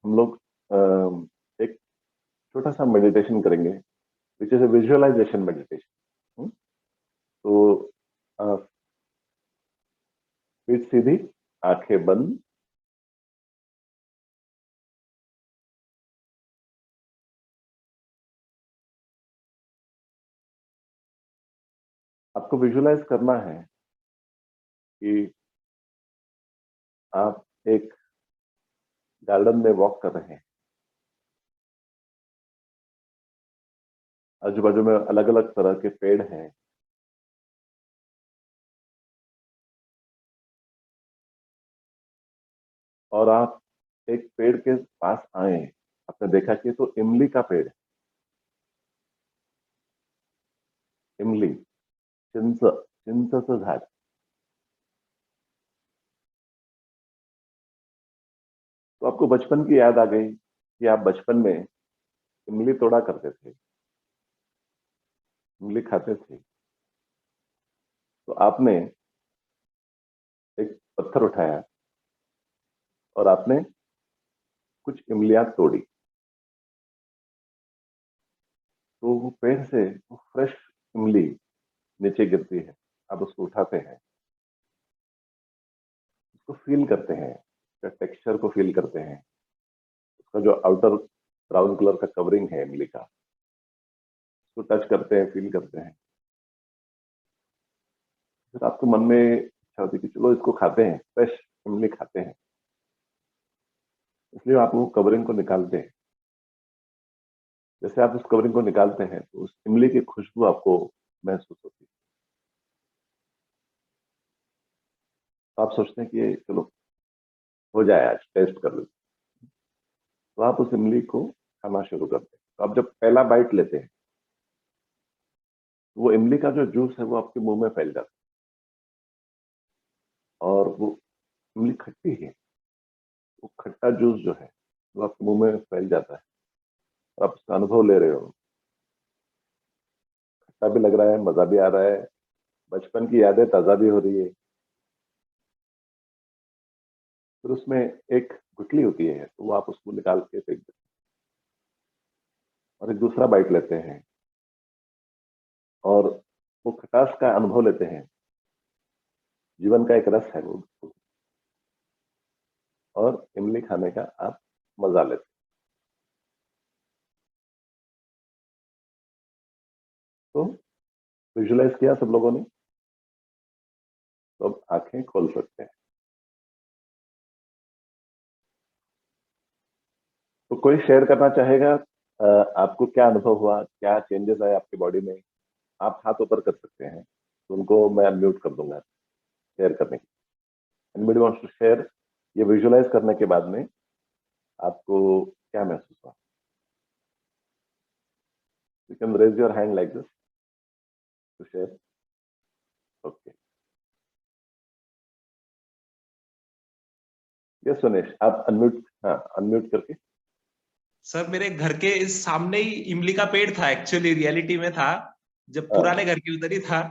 हम लोग एक छोटा सा मेडिटेशन करेंगे, which is a visualization meditation. तो पीठ सीधी, आंखें बंद, आपको विजुअलाइज करना है कि आप एक गार्डन में वॉक कर रहे हैं। आजू बाजू में अलग अलग तरह के पेड़ हैं, और आप एक पेड़ के पास आए, आपने देखा कि तो इमली का पेड़ है। इमली, चिंचचं झाड। तो आपको बचपन की याद आ गई कि आप बचपन में इमली तोड़ा करते थे, इमली खाते थे। तो आपने एक पत्थर उठाया और आपने कुछ इमलियां तोड़ी। तो वो पेड़ से वो फ्रेश इमली नीचे गिरती है, आप उसको उठाते हैं, उसको फील करते हैं, उसका टेक्सचर को फील करते हैं, उसका जो आउटर ब्राउन कलर का कवरिंग है इमली का, उसको टच करते हैं, फील करते हैं। फिर आपके मन में इच्छा होती है कि चलो इसको खाते हैं, फ्रेश इमली खाते हैं। इसलिए आप वो कवरिंग को निकालते हैं। जैसे आप उस कवरिंग को निकालते हैं तो उस इमली की खुशबू आपको महसूस होती है। तो आप सोचते हैं कि चलो हो जाए, आज टेस्ट कर लेते। तो आप उस इमली को खाना शुरू करते हैं। तो आप जब पहला बाइट लेते हैं, वो इमली का जो जूस है वो आपके मुंह में फैल जाता है, और वो इमली खट्टी है, वो खट्टा जूस जो है वो आपके मुंह में फैल जाता है, और आप उसका अनुभव ले रहे हो। खट्टा भी लग रहा है, मजा भी आ रहा है, बचपन की यादें ताजा भी हो रही है। फिर उसमें एक गुठली होती है, तो वो आप उसको निकाल के फेंक देते हैं, और एक दूसरा बाइट लेते हैं, और वो खटास का अनुभव लेते हैं। जीवन का एक रस है वो, और इमली खाने का आप मजा लेते हैं। तो विजुलाइज किया सब लोगों ने? तो अब आंखें खोल सकते हैं। तो कोई शेयर करना चाहेगा, आपको क्या अनुभव हुआ, क्या चेंजेस आए आपकी बॉडी में? आप हाथ ऊपर कर सकते हैं, तो उनको मैं अनम्यूट कर दूंगा शेयर करने के लिए। Anybody wants to share? ये विजुलाइज करने के बाद में आपको क्या महसूस हुआ? You can raise your hand like this to share. Okay, yes Sunesh, आप अनम्यूट, हाँ अनम्यूट करके। सर मेरे घर के सामने ही इमली का पेड़ था, एक्चुअली रियलिटी में था, जब पुराने घर के उधर ही था।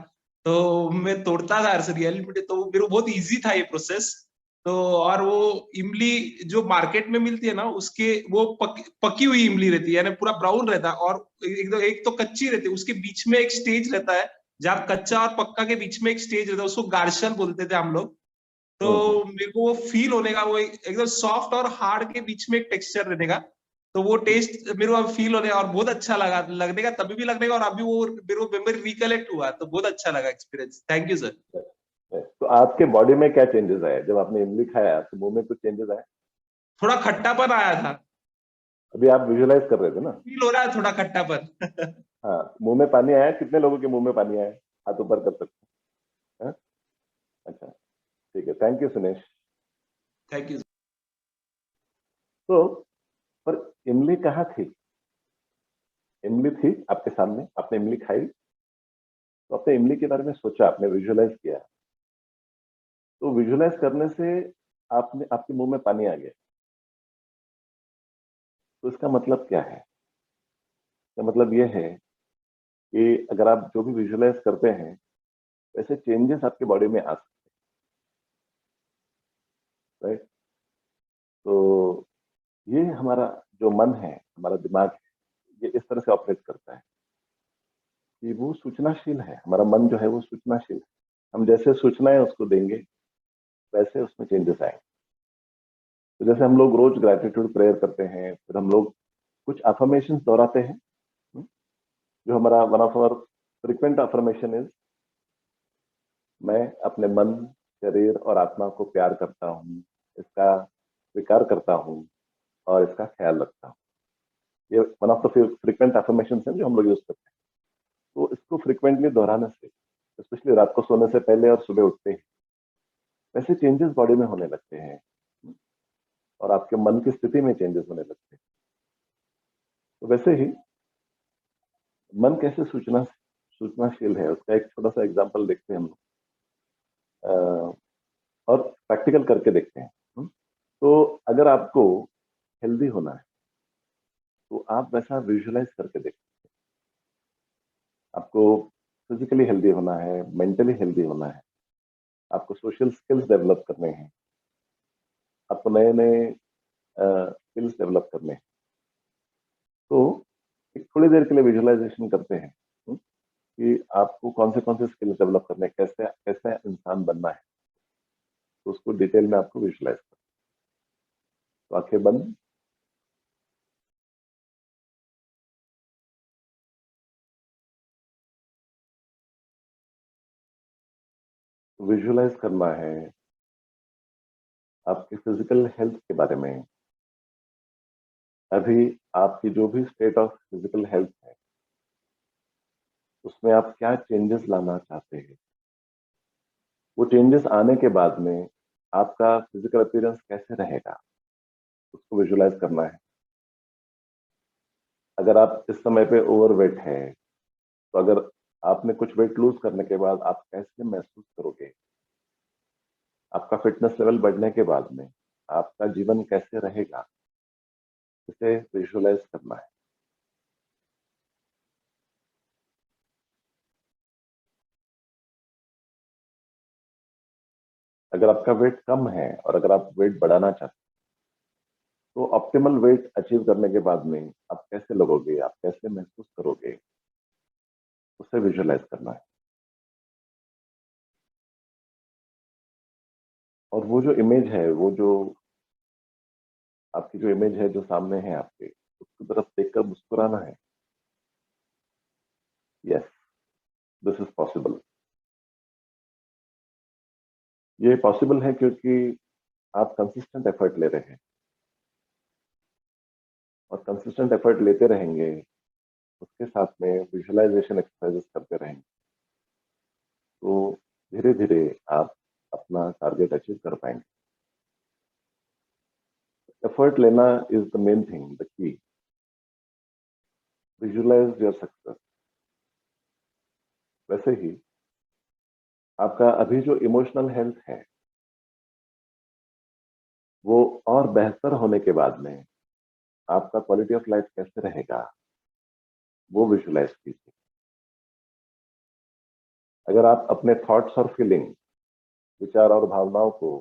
तो मैं तोड़ता था रियलिटी, तो मेरे को बहुत इजी था ये प्रोसेस। तो और वो इमली जो मार्केट में मिलती है ना, उसके वो पकी हुई इमली रहती है, यानी पूरा ब्राउन रहता है, और एक तो कच्ची रहती है, उसके बीच में एक स्टेज रहता है, जहाँ कच्चा और पक्का के बीच में एक स्टेज रहता है, उसको गार्शन बोलते थे हम लोग। तो मेरे को वो फील होने का, वो एकदम सॉफ्ट और हार्ड के बीच में एक टेक्सचर रहने का, तो वो टेस्ट मेरे को फील होने और बहुत अच्छा लगा, लगने का तभी भी लगने का, और अभी वो मेरे को मेमोरी रिकलेक्ट हुआ, तो बहुत अच्छा लगा एक्सपीरियंस। Thank you sir. तो आपके बॉडी में क्या चेंजेस आए जब आपने इमली खाया? तो मुंह में कुछ चेंजेस आए? थोड़ा खट्टापन आया था। अभी आप विजुलाइज कर रहे थे ना? फील हो रहा है थोड़ा खट्टापन। हाँ, मुंह में पानी आया? कितने लोगों के मुंह में पानी आया? हाथ ऊपर कर सकते हैं? हाँ? अच्छा, ठीक है, thank you Sunesh. Thank you. तो पर इमली कहाँ थी? इमली थी आपके सामने, आपने इमली खाई, तो आपने इमली के बारे में सोचा, आपने विजुअलाइज किया। तो विजुअलाइज करने से आपने, आपके मुंह में पानी आ गया। तो इसका मतलब क्या है? इसका मतलब ये है कि अगर आप जो भी विजुअलाइज करते हैं, वैसे चेंजेस आपके बॉडी में आ सकते हैं, राइट? तो ये हमारा जो मन है, हमारा दिमाग है, ये इस तरह से ऑपरेट करता है कि वो सूचनाशील है। हमारा मन जो है वो सूचनाशील है। हम जैसे सूचनाएं उसको देंगे वैसे उसमें चेंजेस आएंगे। तो जैसे हम लोग रोज ग्रेटिट्यूड प्रेयर करते हैं, फिर हम लोग कुछ अफर्मेशन दोहराते हैं। हम्म, जो हमारा one of our frequent affirmation is, मैं अपने मन, शरीर और आत्मा को प्यार करता हूँ, इसका स्वीकार करता हूँ और इसका ख्याल रखता हूँ। ये one of the frequent affirmation है जो हम लोग यूज करते हैं। तो इसको फ्रिक्वेंटली दोहराने से, स्पेशली रात को सोने से पहले और सुबह उठते ही, वैसे चेंजेस बॉडी में होने लगते हैं और आपके मन की स्थिति में चेंजेस होने लगते हैं। तो वैसे ही मन कैसे सूचनाशील है, उसका एक छोटा सा एग्जांपल देखते हैं हम लोग, और प्रैक्टिकल करके देखते हैं। तो अगर आपको हेल्दी होना है तो आप वैसा विजुअलाइज करके देखते हैं। आपको फिजिकली हेल्दी होना है, मेंटली हेल्दी होना है, आपको सोशल स्किल्स डेवलप करने हैं, आपको नए नए स्किल्स डेवलप करने हैं। तो एक थोड़ी देर के लिए विजुअलाइजेशन करते हैं कि आपको कौन से स्किल्स डेवलप करने हैं, कैसे कैसे इंसान बनना है। तो उसको डिटेल में आपको विजुअलाइज करना है। तो आंखें बंद, विजुअलाइज करना है आपकी फिजिकल हेल्थ के बारे में। अभी आपकी जो भी स्टेट ऑफ फिजिकल हेल्थ है उसमें आप क्या चेंजेस लाना चाहते हैं। वो चेंजेस आने के बाद में आपका फिजिकल अपीयरेंस कैसे रहेगा, उसको विजुअलाइज करना है। अगर आप इस समय पे ओवरवेट है तो अगर आपने कुछ वेट लूज करने के बाद आप कैसे महसूस करोगे, आपका फिटनेस लेवल बढ़ने के बाद में आपका जीवन कैसे रहेगा, इसे विजुअलाइज करना है। अगर आपका वेट कम है और अगर आप वेट बढ़ाना चाहते हैं तो ऑप्टिमल वेट अचीव करने के बाद में आप कैसे लगोगे, आप कैसे महसूस करोगे, उसे विजुअलाइज करना है। और वो जो इमेज है, वो जो आपकी जो इमेज है जो सामने है आपके, उसकी तरफ देखकर मुस्कुराना है। Yes, this is possible. ये पॉसिबल है क्योंकि आप कंसिस्टेंट एफर्ट ले रहे हैं, और कंसिस्टेंट एफर्ट लेते रहेंगे, उसके साथ में विजुअलाइजेशन एक्सरसाइजेस करते रहेंगे, तो धीरे धीरे आप अपना टारगेट अचीव कर पाएंगे। एफर्ट लेना is the main thing, the key. Visualize your success. वैसे ही आपका अभी जो इमोशनल हेल्थ है वो और बेहतर होने के बाद में आपका क्वालिटी ऑफ लाइफ कैसे रहेगा, वो विजुअलाइज कीजिए। अगर आप अपने थॉट्स और फीलिंग, विचार और भावनाओं को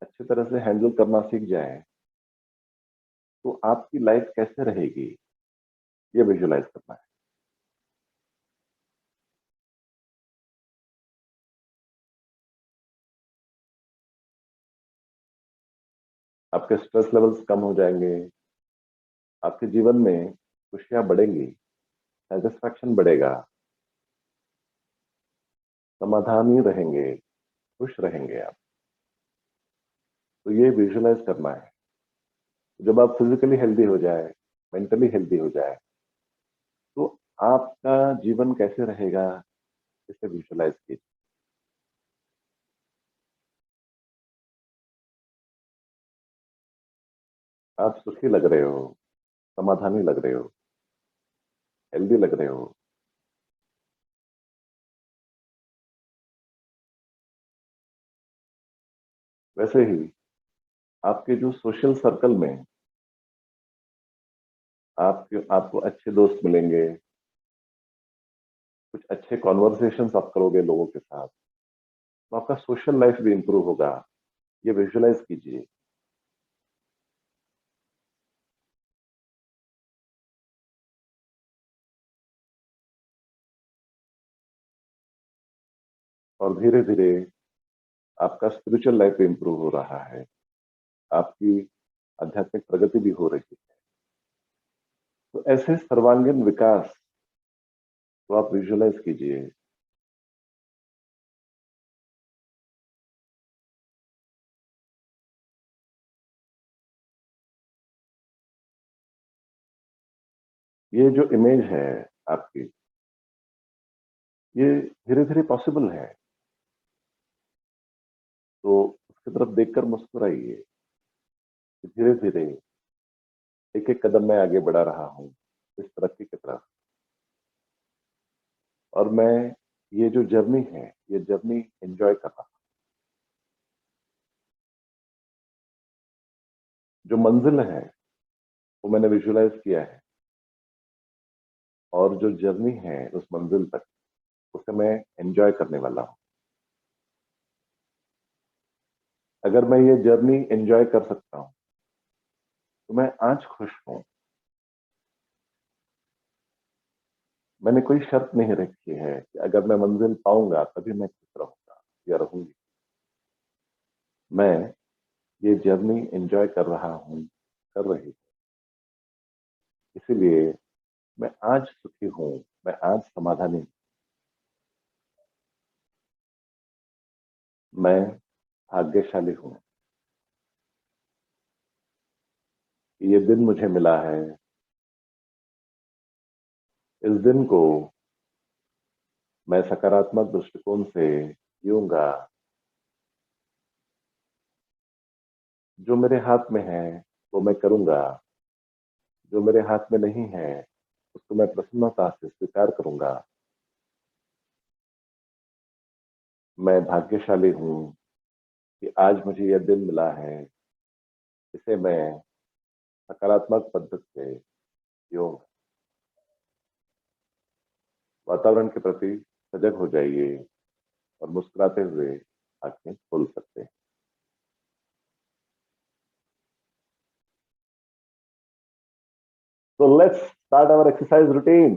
अच्छी तरह से हैंडल करना सीख जाए तो आपकी लाइफ कैसे रहेगी, ये विजुअलाइज करना है। आपके स्ट्रेस लेवल्स कम हो जाएंगे, आपके जीवन में खुशियां बढ़ेंगी, सेटिस्फैक्शन बढ़ेगा, समाधानी रहेंगे, खुश रहेंगे आप। तो ये विजुअलाइज करना है। जब आप फिजिकली हेल्दी हो जाए, मेंटली हेल्दी हो जाए, तो आपका जीवन कैसे रहेगा, इसे विजुअलाइज कीजिए। आप सुखी लग रहे हो, समाधानी लग रहे हो, हेल्दी लग रहे हो। वैसे ही आपके जो सोशल सर्कल में आपको अच्छे दोस्त मिलेंगे, कुछ अच्छे कॉन्वर्सेशन आप करोगे लोगों के साथ, तो आपका सोशल लाइफ भी इंप्रूव होगा। ये विजुअलाइज कीजिए। और धीरे धीरे आपका स्पिरिचुअल लाइफ भी इंप्रूव हो रहा है, आपकी आध्यात्मिक प्रगति भी हो रही है। तो ऐसे सर्वांगीण विकास को आप विजुअलाइज कीजिए। ये जो इमेज है आपकी, ये धीरे धीरे पॉसिबल है, तो उसकी तरफ देखकर मुस्कुराइए कि धीरे धीरे एक एक कदम मैं आगे बढ़ा रहा हूं इस तरक्की की तरफ। और मैं ये जो जर्नी है, ये जर्नी एंजॉय कर रहा हूं। जो मंजिल है वो मैंने विजुअलाइज किया है, और जो जर्नी है उस मंजिल तक, उसे मैं एंजॉय करने वाला हूं। अगर मैं ये जर्नी एंजॉय कर सकता हूं तो मैं आज खुश हूं। मैंने कोई शर्त नहीं रखी है कि अगर मैं मंजिल पाऊंगा तभी मैं खुश रहूंगा या रहूंगी। मैं ये जर्नी एंजॉय कर रहा हूं, कर रही हूं। इसीलिए मैं आज सुखी हूं, मैं आज समाधानी हूं। मैं भाग्यशाली हूं। ये दिन मुझे मिला है। इस दिन को मैं सकारात्मक दृष्टिकोण से जीऊंगा। जो मेरे हाथ में है वो मैं करूंगा, जो मेरे हाथ में नहीं है उसको मैं प्रसन्नता से स्वीकार करूंगा। मैं भाग्यशाली हूं कि आज मुझे यह दिन मिला है, इसे मैं सकारात्मक पद्धति से जीऊंगा। वातावरण के प्रति सजग हो जाइए और मुस्कुराते हुए आंखें खोल सकते हैं। So let's start our exercise routine.